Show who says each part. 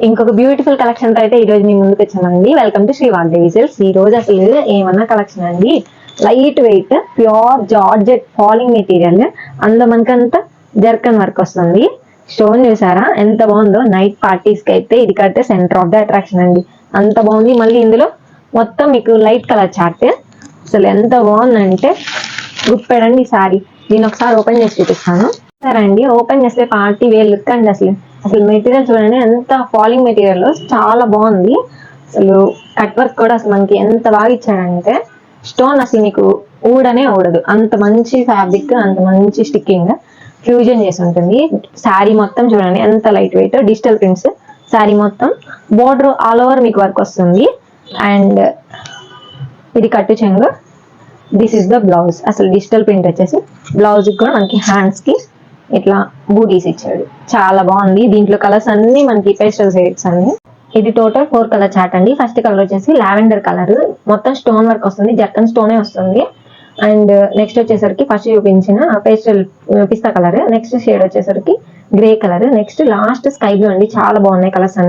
Speaker 1: ఇంకొక beautiful collection తో అయితే ఈ రోజు మీ ముందుకు వచ్చామండి. Welcome to Shri Vagdevi silks. ఈ రోజు అసలు ఏమన్నా కలెక్షన్ అండి, light weight pure georgette falling material, అందులో మనకంతా జర్కన్ వర్క్ వస్తుంది. స్టోన్ చూసారా ఎంత బాగుందో. నైట్ పార్టీస్ కి అయితే ఇది కడితే సెంటర్ ఆఫ్ ద అట్రాక్షన్ అండి, అంత బాగుంది. మళ్ళీ ఇందులో మొత్తం మీకు లైట్ కలర్ చార్ట్, అసలు ఎంత బాగుందంటే గుప్పెడండి ఈ సారీ. దీన్ని ఒకసారి ఓపెన్ చేసి చూపిస్తాను. సరే అండి, ఓపెన్ చేస్తే పార్టీ వేర్ లుక్ అండి. అసలు మెటీరియల్ చూడండి, ఎంత ఫాలింగ్ మెటీరియల్, చాలా బాగుంది. అసలు కట్ వర్క్ కూడా అసలు మనకి ఎంత బాగా ఇచ్చాడంటే, స్టోన్ అసలు మీకు ఊడనే ఊడదు, అంత మంచి ఫ్యాబ్రిక్, అంత మంచి స్టిక్కింగ్ ఫ్యూజన్ చేసి ఉంటుంది. శారీ మొత్తం చూడండి ఎంత light weight, digital prints sari మొత్తం, బోర్డర్ ఆల్ ఓవర్ మీకు వర్క్ వస్తుంది. అండ్ ఇది కట్టు చెంగు, దిస్ ఇస్ ద బ్లౌజ్. అసలు డిజిటల్ ప్రింట్ వచ్చేసి బ్లౌజ్ కూడా మనకి హ్యాండ్స్ కి ఇట్లా బూటీస్ ఇచ్చాడు, చాలా బాగుంది. దీంట్లో కలర్స్ అన్ని మనకి పేస్టల్ షేడ్స్ అన్ని. ఇది టోటల్ 4 కలర్ చార్ట్ అండి. ఫస్ట్ కలర్ వచ్చేసి లావెండర్ కలర్, మొత్తం స్టోన్ వర్క్ వస్తుంది, జర్కన్ స్టోనే వస్తుంది. అండ్ నెక్స్ట్ వచ్చేసరికి ఫస్ట్ చూపించిన పేస్టల్ పిస్తా కలర్, నెక్స్ట్ షేడ్ వచ్చేసరికి grey colour, next last sky blue అండి. చాలా బాగున్నాయి కలర్స్ అన్ని.